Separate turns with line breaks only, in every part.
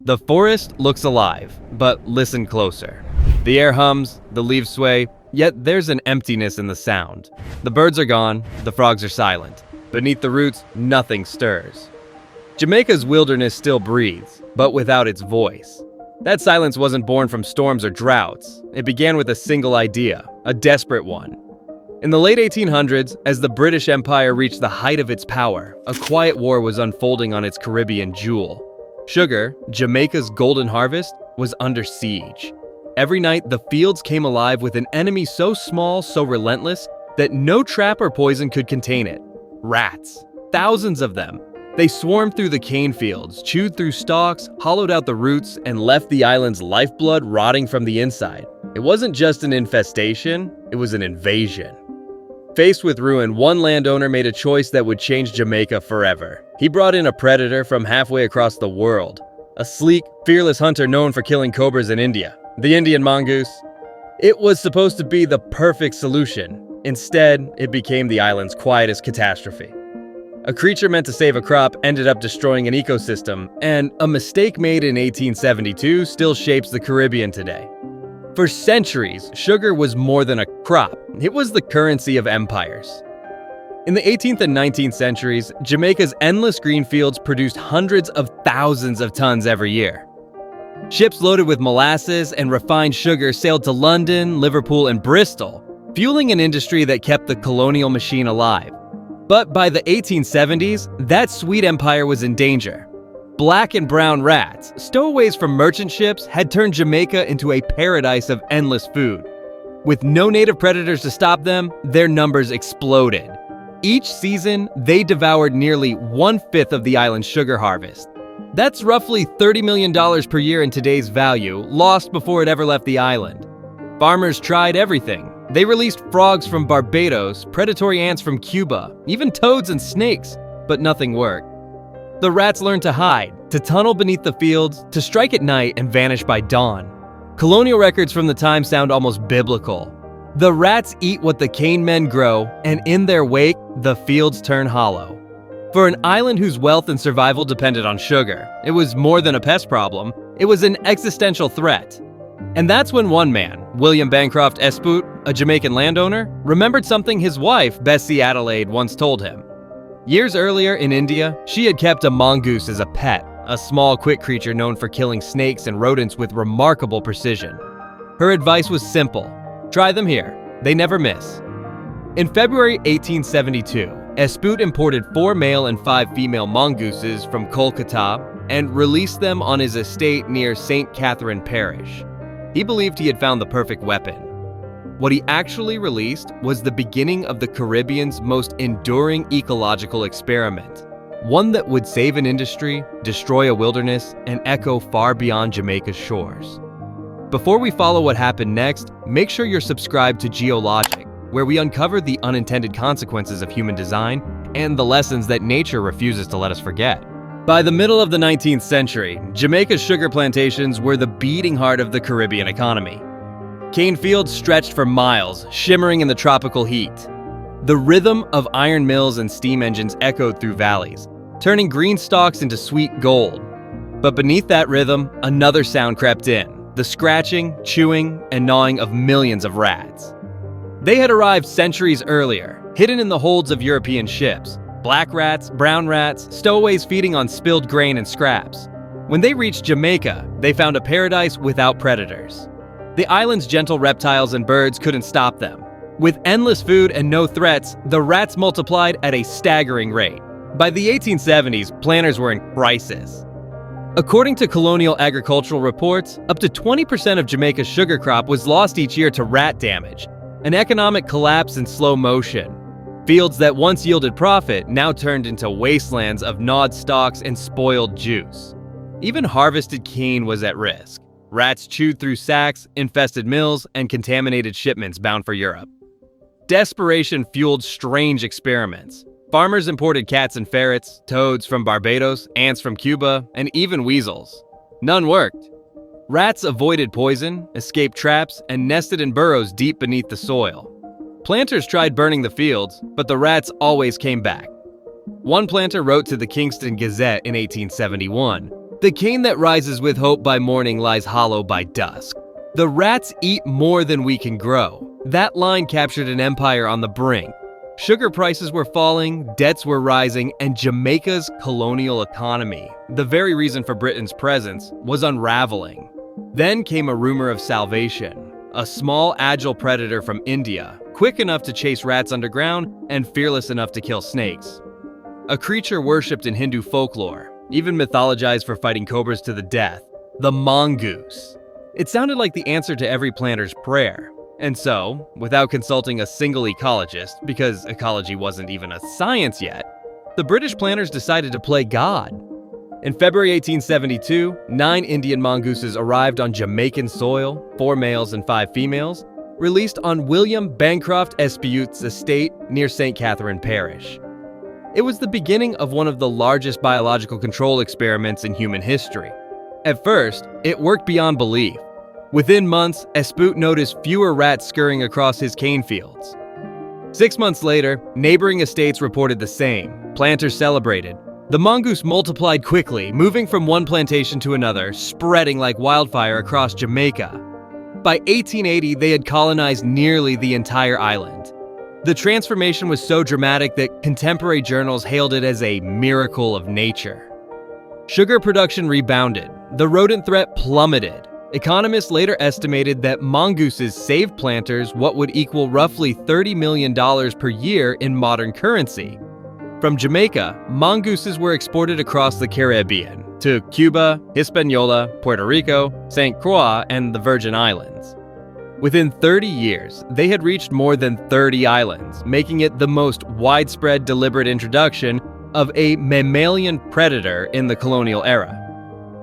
The forest looks alive, but listen closer. The air hums, the leaves sway, yet there's an emptiness in the sound. The birds are gone, the frogs are silent. Beneath the roots, nothing stirs. Jamaica's wilderness still breathes, but without its voice. That silence wasn't born from storms or droughts. It began with a single idea, a desperate one. In the late 1800s, as the British Empire reached the height of its power, a quiet war was unfolding on its Caribbean jewel. Sugar, Jamaica's golden harvest, was under siege. Every night, the fields came alive with an enemy so small, so relentless, that no trap or poison could contain it. Rats. Thousands of them. They swarmed through the cane fields, chewed through stalks, hollowed out the roots, and left the island's lifeblood rotting from the inside. It wasn't just an infestation, it was an invasion. Faced with ruin, one landowner made a choice that would change Jamaica forever. He brought in a predator from halfway across the world. A sleek, fearless hunter known for killing cobras in India. The Indian mongoose. It was supposed to be the perfect solution. Instead, it became the island's quietest catastrophe. A creature meant to save a crop ended up destroying an ecosystem, and a mistake made in 1872 still shapes the Caribbean today. For centuries, sugar was more than a crop. It was the currency of empires. In the 18th and 19th centuries, Jamaica's endless green fields produced hundreds of thousands of tons every year. Ships loaded with molasses and refined sugar sailed to London, Liverpool, and Bristol, fueling an industry that kept the colonial machine alive. But by the 1870s, that sweet empire was in danger. Black and brown rats, stowaways from merchant ships, had turned Jamaica into a paradise of endless food. With no native predators to stop them, their numbers exploded. Each season, they devoured nearly 1/5 of the island's sugar harvest. That's roughly $30 million per year in today's value, lost before it ever left the island. Farmers tried everything. They released frogs from Barbados, predatory ants from Cuba, even toads and snakes, but nothing worked. The rats learned to hide, to tunnel beneath the fields, to strike at night and vanish by dawn. Colonial records from the time sound almost biblical. The rats eat what the cane men grow, and in their wake, the fields turn hollow. For an island whose wealth and survival depended on sugar, it was more than a pest problem, it was an existential threat. And that's when one man, William Bancroft Espout, a Jamaican landowner, remembered something his wife, Bessie Adelaide, once told him. Years earlier in India, she had kept a mongoose as a pet, a small, quick creature known for killing snakes and rodents with remarkable precision. Her advice was simple: try them here, they never miss. In February 1872, Espout imported 4 male and 5 female mongooses from Kolkata and released them on his estate near St. Catherine Parish. He believed he had found the perfect weapon. What he actually released was the beginning of the Caribbean's most enduring ecological experiment, one that would save an industry, destroy a wilderness, and echo far beyond Jamaica's shores. Before we follow what happened next, make sure you're subscribed to Geologic, where we uncover the unintended consequences of human design and the lessons that nature refuses to let us forget. By the middle of the 19th century, Jamaica's sugar plantations were the beating heart of the Caribbean economy. Cane fields stretched for miles, shimmering in the tropical heat. The rhythm of iron mills and steam engines echoed through valleys, turning green stalks into sweet gold. But beneath that rhythm, another sound crept in, the scratching, chewing, and gnawing of millions of rats. They had arrived centuries earlier, hidden in the holds of European ships. Black rats, brown rats, stowaways feeding on spilled grain and scraps. When they reached Jamaica, they found a paradise without predators. The island's gentle reptiles and birds couldn't stop them. With endless food and no threats, the rats multiplied at a staggering rate. By the 1870s, planters were in crisis. According to colonial agricultural reports, up to 20% of Jamaica's sugar crop was lost each year to rat damage, an economic collapse in slow motion. Fields that once yielded profit now turned into wastelands of gnawed stalks and spoiled juice. Even harvested cane was at risk. Rats chewed through sacks, infested mills, and contaminated shipments bound for Europe. Desperation fueled strange experiments. Farmers imported cats and ferrets, toads from Barbados, ants from Cuba, and even weasels. None worked. Rats avoided poison, escaped traps, and nested in burrows deep beneath the soil. Planters tried burning the fields, but the rats always came back. One planter wrote to the Kingston Gazette in 1871, The cane that rises with hope by morning lies hollow by dusk. The rats eat more than we can grow. That line captured an empire on the brink. Sugar prices were falling, debts were rising, and Jamaica's colonial economy, the very reason for Britain's presence, was unraveling. Then came a rumor of salvation. A small, agile predator from India, quick enough to chase rats underground and fearless enough to kill snakes. A creature worshipped in Hindu folklore, even mythologized for fighting cobras to the death, the mongoose. It sounded like the answer to every planter's prayer. And so, without consulting a single ecologist, because ecology wasn't even a science yet, the British planters decided to play God. In February 1872, 9 Indian mongooses arrived on Jamaican soil, 4 males and 5 females, released on William Bancroft Espeut's estate near St. Catherine Parish. It was the beginning of one of the largest biological control experiments in human history. At first, it worked beyond belief. Within months, Espeut noticed fewer rats scurrying across his cane fields. 6 months later, neighboring estates reported the same. Planters celebrated. The mongoose multiplied quickly, moving from one plantation to another, spreading like wildfire across Jamaica. By 1880, they had colonized nearly the entire island. The transformation was so dramatic that contemporary journals hailed it as a miracle of nature. Sugar production rebounded. The rodent threat plummeted. Economists later estimated that mongooses saved planters what would equal roughly $30 million per year in modern currency. From Jamaica, mongooses were exported across the Caribbean to Cuba, Hispaniola, Puerto Rico, St. Croix, and the Virgin Islands. Within 30 years, they had reached more than 30 islands, making it the most widespread deliberate introduction of a mammalian predator in the colonial era.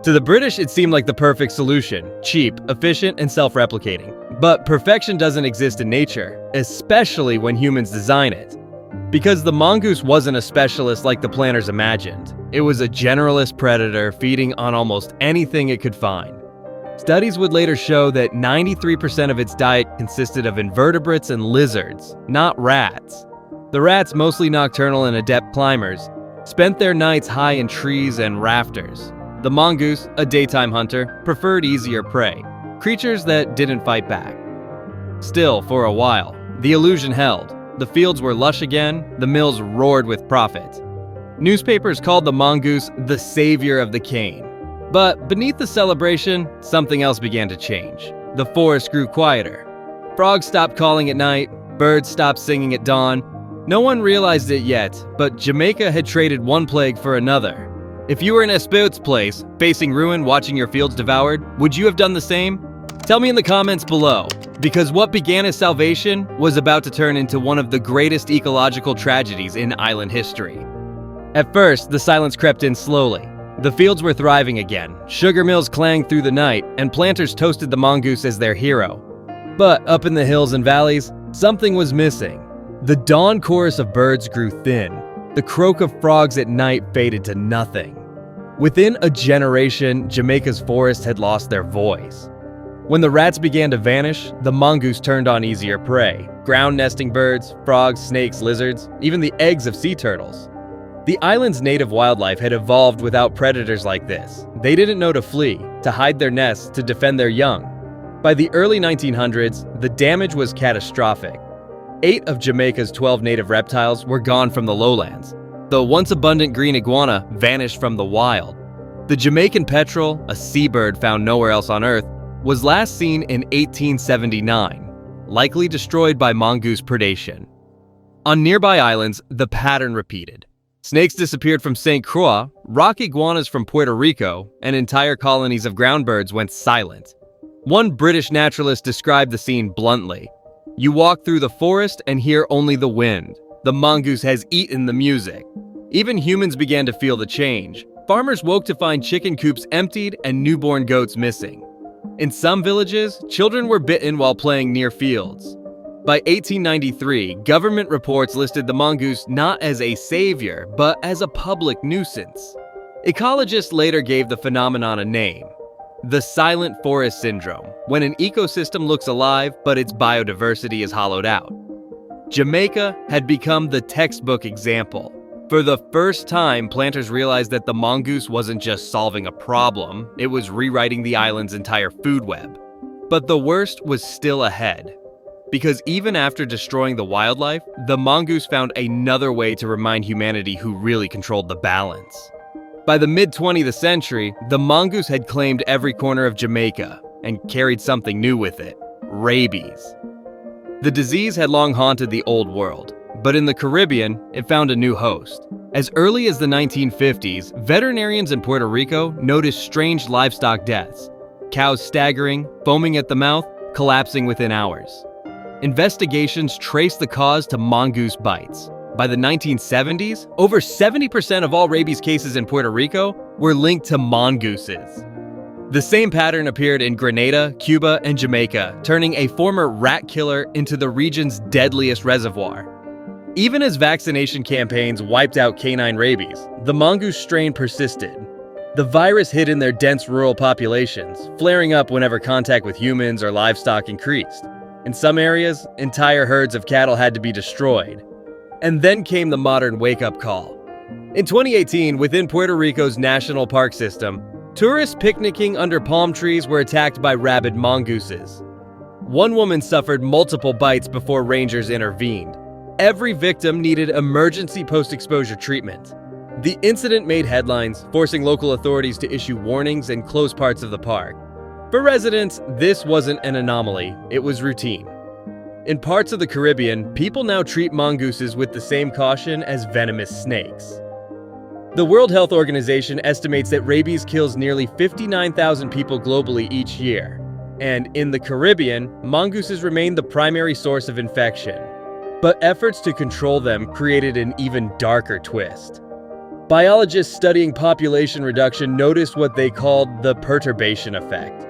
To the British, it seemed like the perfect solution: cheap, efficient, and self-replicating. But perfection doesn't exist in nature, especially when humans design it. Because the mongoose wasn't a specialist like the planters imagined. It was a generalist predator feeding on almost anything it could find. Studies would later show that 93% of its diet consisted of invertebrates and lizards, not rats. The rats, mostly nocturnal and adept climbers, spent their nights high in trees and rafters. The mongoose, a daytime hunter, preferred easier prey, creatures that didn't fight back. Still, for a while, the illusion held. The fields were lush again, the mills roared with profit. Newspapers called the mongoose the savior of the cane. But beneath the celebration, something else began to change. The forest grew quieter. Frogs stopped calling at night, birds stopped singing at dawn. No one realized it yet, but Jamaica had traded one plague for another. If you were in Espeut's place, facing ruin, watching your fields devoured, would you have done the same? Tell me in the comments below, because what began as salvation was about to turn into one of the greatest ecological tragedies in island history. At first, the silence crept in slowly. The fields were thriving again, sugar mills clanged through the night, and planters toasted the mongoose as their hero. But up in the hills and valleys, something was missing. The dawn chorus of birds grew thin. The croak of frogs at night faded to nothing. Within a generation, Jamaica's forests had lost their voice. When the rats began to vanish, the mongoose turned on easier prey: ground-nesting birds, frogs, snakes, lizards, even the eggs of sea turtles. The island's native wildlife had evolved without predators like this. They didn't know to flee, to hide their nests, to defend their young. By the early 1900s, the damage was catastrophic. 8 of Jamaica's 12 native reptiles were gone from the lowlands. The once abundant green iguana vanished from the wild. The Jamaican petrel, a seabird found nowhere else on Earth, was last seen in 1879, likely destroyed by mongoose predation. On nearby islands, the pattern repeated. Snakes disappeared from St. Croix, rock iguanas from Puerto Rico, and entire colonies of ground birds went silent. One British naturalist described the scene bluntly: "You walk through the forest and hear only the wind. The mongoose has eaten the music." Even humans began to feel the change. Farmers woke to find chicken coops emptied and newborn goats missing. In some villages, children were bitten while playing near fields. By 1893, government reports listed the mongoose not as a savior, but as a public nuisance. Ecologists later gave the phenomenon a name: the silent forest syndrome, when an ecosystem looks alive but its biodiversity is hollowed out. Jamaica had become the textbook example. For the first time, planters realized that the mongoose wasn't just solving a problem, it was rewriting the island's entire food web. But the worst was still ahead. Because even after destroying the wildlife, the mongoose found another way to remind humanity who really controlled the balance. By the mid-20th century, the mongoose had claimed every corner of Jamaica and carried something new with it: rabies. The disease had long haunted the old world, but in the Caribbean, it found a new host. As early as the 1950s, veterinarians in Puerto Rico noticed strange livestock deaths: cows staggering, foaming at the mouth, collapsing within hours. Investigations traced the cause to mongoose bites. By the 1970s, over 70% of all rabies cases in Puerto Rico were linked to mongooses. The same pattern appeared in Grenada, Cuba, and Jamaica, turning a former rat killer into the region's deadliest reservoir. Even as vaccination campaigns wiped out canine rabies, the mongoose strain persisted. The virus hid in their dense rural populations, flaring up whenever contact with humans or livestock increased. In some areas, entire herds of cattle had to be destroyed. And then came the modern wake-up call. In 2018, within Puerto Rico's national park system, tourists picnicking under palm trees were attacked by rabid mongooses. One woman suffered multiple bites before rangers intervened. Every victim needed emergency post-exposure treatment. The incident made headlines, forcing local authorities to issue warnings and close parts of the park. For residents, this wasn't an anomaly, it was routine. In parts of the Caribbean, people now treat mongooses with the same caution as venomous snakes. The World Health Organization estimates that rabies kills nearly 59,000 people globally each year. And in the Caribbean, mongooses remain the primary source of infection. But efforts to control them created an even darker twist. Biologists studying population reduction noticed what they called the perturbation effect.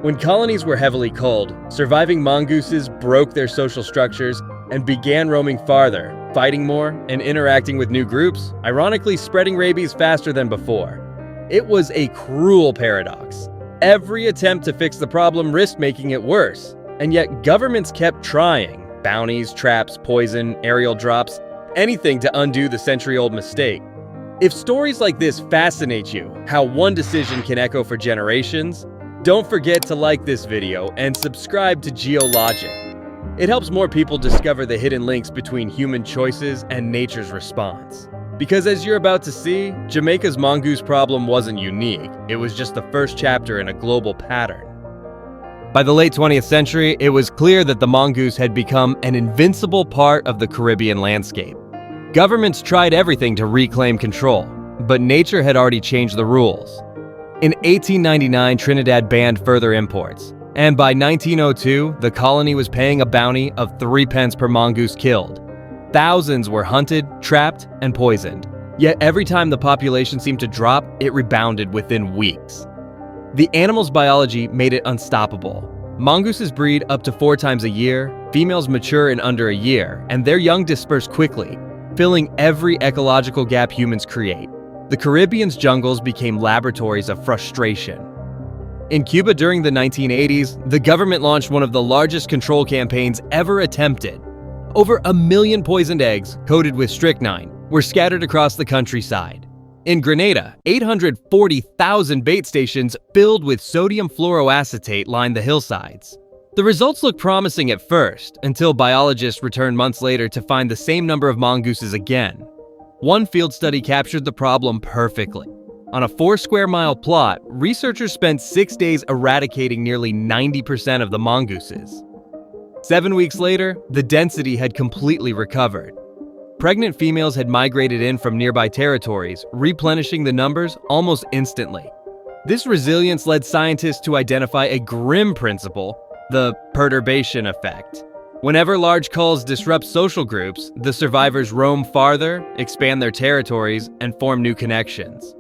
When colonies were heavily culled, surviving mongooses broke their social structures and began roaming farther, fighting more and interacting with new groups, ironically spreading rabies faster than before. It was a cruel paradox. Every attempt to fix the problem risked making it worse, and yet governments kept trying: bounties, traps, poison, aerial drops, anything to undo the century-old mistake. If stories like this fascinate you, how one decision can echo for generations, don't forget to like this video and subscribe to Geologic. It helps more people discover the hidden links between human choices and nature's response. Because as you're about to see, Jamaica's mongoose problem wasn't unique, it was just the first chapter in a global pattern. By the late 20th century, it was clear that the mongoose had become an invincible part of the Caribbean landscape. Governments tried everything to reclaim control, but nature had already changed the rules. In 1899, Trinidad banned further imports, and by 1902, the colony was paying a bounty of 3 pence per mongoose killed. Thousands were hunted, trapped, and poisoned. Yet every time the population seemed to drop, it rebounded within weeks. The animal's biology made it unstoppable. Mongooses breed up to 4 times a year, females mature in under a year, and their young disperse quickly, filling every ecological gap humans create. The Caribbean's jungles became laboratories of frustration. In Cuba during the 1980s, the government launched one of the largest control campaigns ever attempted. Over 1 million poisoned eggs, coated with strychnine, were scattered across the countryside. In Grenada, 840,000 bait stations filled with sodium fluoroacetate lined the hillsides. The results looked promising at first, until biologists returned months later to find the same number of mongooses again. One field study captured the problem perfectly. On a 4 square mile plot, researchers spent 6 days eradicating nearly 90% of the mongooses. 7 weeks later, the density had completely recovered. Pregnant females had migrated in from nearby territories, replenishing the numbers almost instantly. This resilience led scientists to identify a grim principle: the perturbation effect. Whenever large culls disrupt social groups, the survivors roam farther, expand their territories, and form new connections.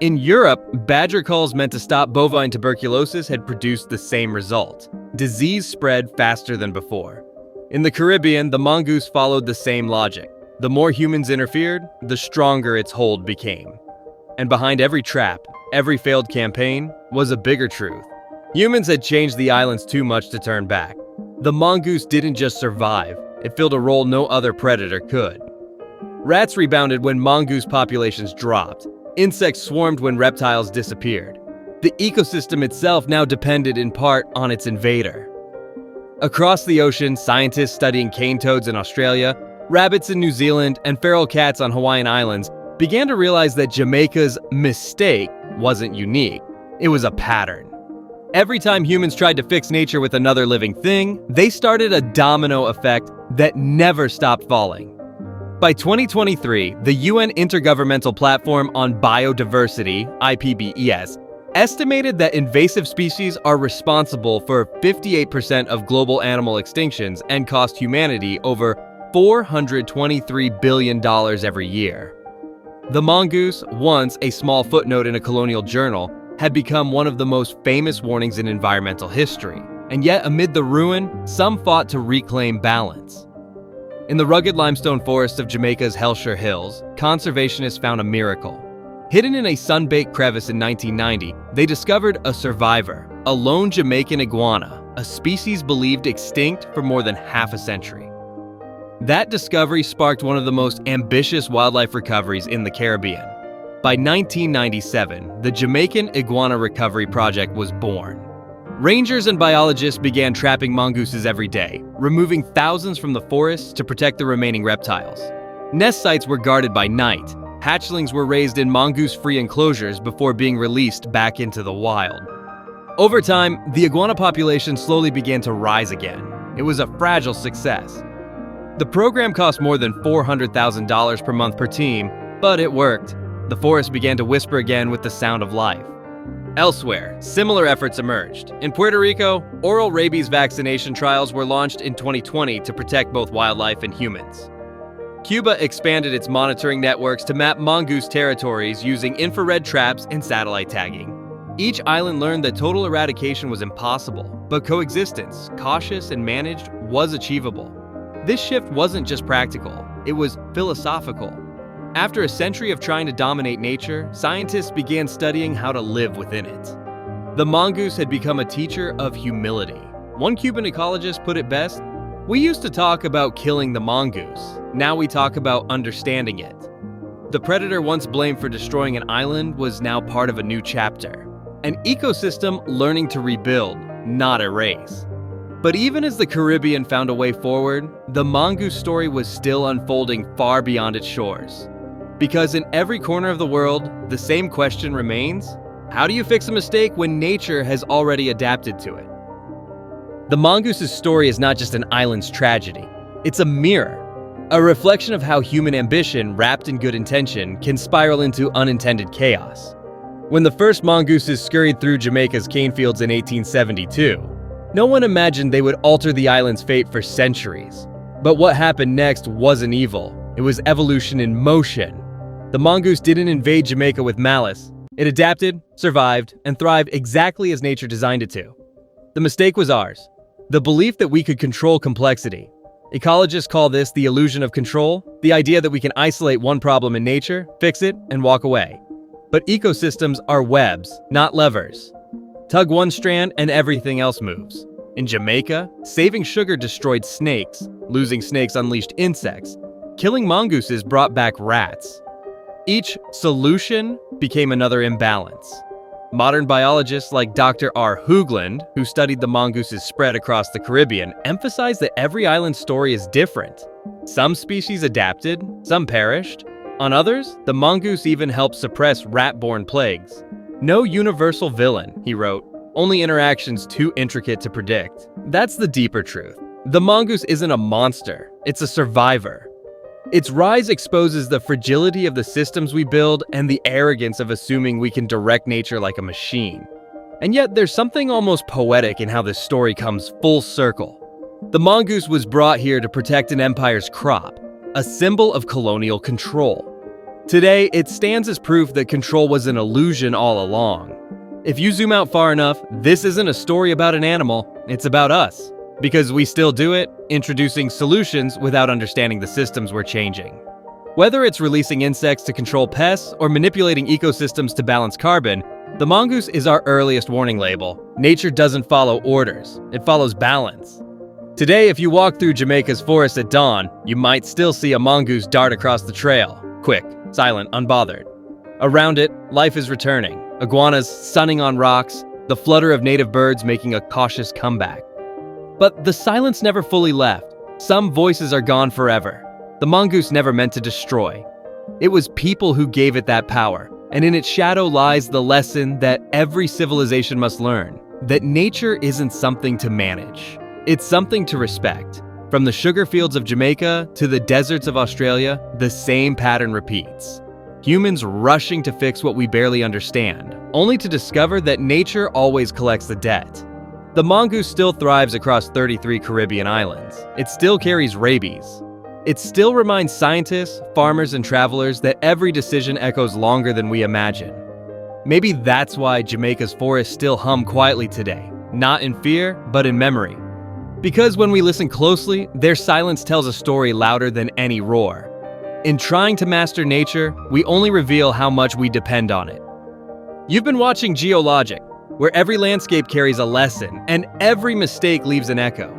In Europe, badger culls meant to stop bovine tuberculosis had produced the same result. Disease spread faster than before. In the Caribbean, the mongoose followed the same logic. The more humans interfered, the stronger its hold became. And behind every trap, every failed campaign, was a bigger truth. Humans had changed the islands too much to turn back. The mongoose didn't just survive, it filled a role no other predator could. Rats rebounded when mongoose populations dropped. Insects swarmed when reptiles disappeared. The ecosystem itself now depended in part on its invader. Across the ocean, scientists studying cane toads in Australia, rabbits in New Zealand, and feral cats on Hawaiian Islands began to realize that Jamaica's mistake wasn't unique. It was a pattern. Every time humans tried to fix nature with another living thing, they started a domino effect that never stopped falling. By 2023, the UN Intergovernmental Platform on Biodiversity, IPBES, estimated that invasive species are responsible for 58% of global animal extinctions and cost humanity over $423 billion every year. The mongoose, once a small footnote in a colonial journal, had become one of the most famous warnings in environmental history, and yet amid the ruin, some fought to reclaim balance. In the rugged limestone forests of Jamaica's Hellshire Hills, conservationists found a miracle. Hidden in a sun-baked crevice in 1990, they discovered a survivor, a lone Jamaican iguana, a species believed extinct for more than half a century. That discovery sparked one of the most ambitious wildlife recoveries in the Caribbean. By 1997, the Jamaican Iguana Recovery Project was born. Rangers and biologists began trapping mongooses every day, removing thousands from the forests to protect the remaining reptiles. Nest sites were guarded by night. Hatchlings were raised in mongoose-free enclosures before being released back into the wild. Over time, the iguana population slowly began to rise again. It was a fragile success. The program cost more than $400,000 per month per team, but it worked. The forest began to whisper again with the sound of life. Elsewhere, similar efforts emerged. In Puerto Rico, oral rabies vaccination trials were launched in 2020 to protect both wildlife and humans. Cuba expanded its monitoring networks to map mongoose territories using infrared traps and satellite tagging. Each island learned that total eradication was impossible, but coexistence, cautious and managed, was achievable. This shift wasn't just practical, it was philosophical. After a century of trying to dominate nature, scientists began studying how to live within it. The mongoose had become a teacher of humility. One Cuban ecologist put it best, "We used to talk about killing the mongoose. Now we talk about understanding it." The predator once blamed for destroying an island was now part of a new chapter. An ecosystem learning to rebuild, not erase. But even as the Caribbean found a way forward, the mongoose story was still unfolding far beyond its shores. Because in every corner of the world, the same question remains: how do you fix a mistake when nature has already adapted to it? The mongoose's story is not just an island's tragedy. It's a mirror, a reflection of how human ambition, wrapped in good intention, can spiral into unintended chaos. When the first mongooses scurried through Jamaica's cane fields in 1872, no one imagined they would alter the island's fate for centuries. But what happened next wasn't evil. It was evolution in motion. The mongoose didn't invade Jamaica with malice. It adapted, survived, and thrived exactly as nature designed it to. The mistake was ours. The belief that we could control complexity. Ecologists call this the illusion of control, the idea that we can isolate one problem in nature, fix it, and walk away. But ecosystems are webs, not levers. Tug one strand and everything else moves. In Jamaica, saving sugar destroyed snakes, losing snakes unleashed insects, killing mongooses brought back rats. Each solution became another imbalance. Modern biologists like Dr. R. Hoogland, who studied the mongoose's spread across the Caribbean, emphasize that every island's story is different. Some species adapted, some perished. On others, the mongoose even helped suppress rat-borne plagues. No universal villain, he wrote, only interactions too intricate to predict. That's the deeper truth. The mongoose isn't a monster, it's a survivor. Its rise exposes the fragility of the systems we build and the arrogance of assuming we can direct nature like a machine. And yet there's something almost poetic in how this story comes full circle. The mongoose was brought here to protect an empire's crop, a symbol of colonial control. Today, it stands as proof that control was an illusion all along. If you zoom out far enough, this isn't a story about an animal, it's about us. Because we still do it, introducing solutions without understanding the systems we're changing. Whether it's releasing insects to control pests or manipulating ecosystems to balance carbon, the mongoose is our earliest warning label. Nature doesn't follow orders, it follows balance. Today, if you walk through Jamaica's forest at dawn, you might still see a mongoose dart across the trail, quick, silent, unbothered. Around it, life is returning, iguanas sunning on rocks, the flutter of native birds making a cautious comeback. But the silence never fully left. Some voices are gone forever. The mongoose never meant to destroy. It was people who gave it that power, and in its shadow lies the lesson that every civilization must learn, that nature isn't something to manage. It's something to respect. From the sugar fields of Jamaica to the deserts of Australia, the same pattern repeats. Humans rushing to fix what we barely understand, only to discover that nature always collects the debt. The mongoose still thrives across 33 Caribbean islands. It still carries rabies. It still reminds scientists, farmers, and travelers that every decision echoes longer than we imagine. Maybe that's why Jamaica's forests still hum quietly today, not in fear, but in memory. Because when we listen closely, their silence tells a story louder than any roar. In trying to master nature, we only reveal how much we depend on it. You've been watching Geologic, where every landscape carries a lesson, and every mistake leaves an echo.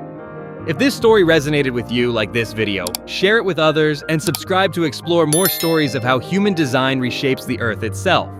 If this story resonated with you like this video, share it with others and subscribe to explore more stories of how human design reshapes the Earth itself.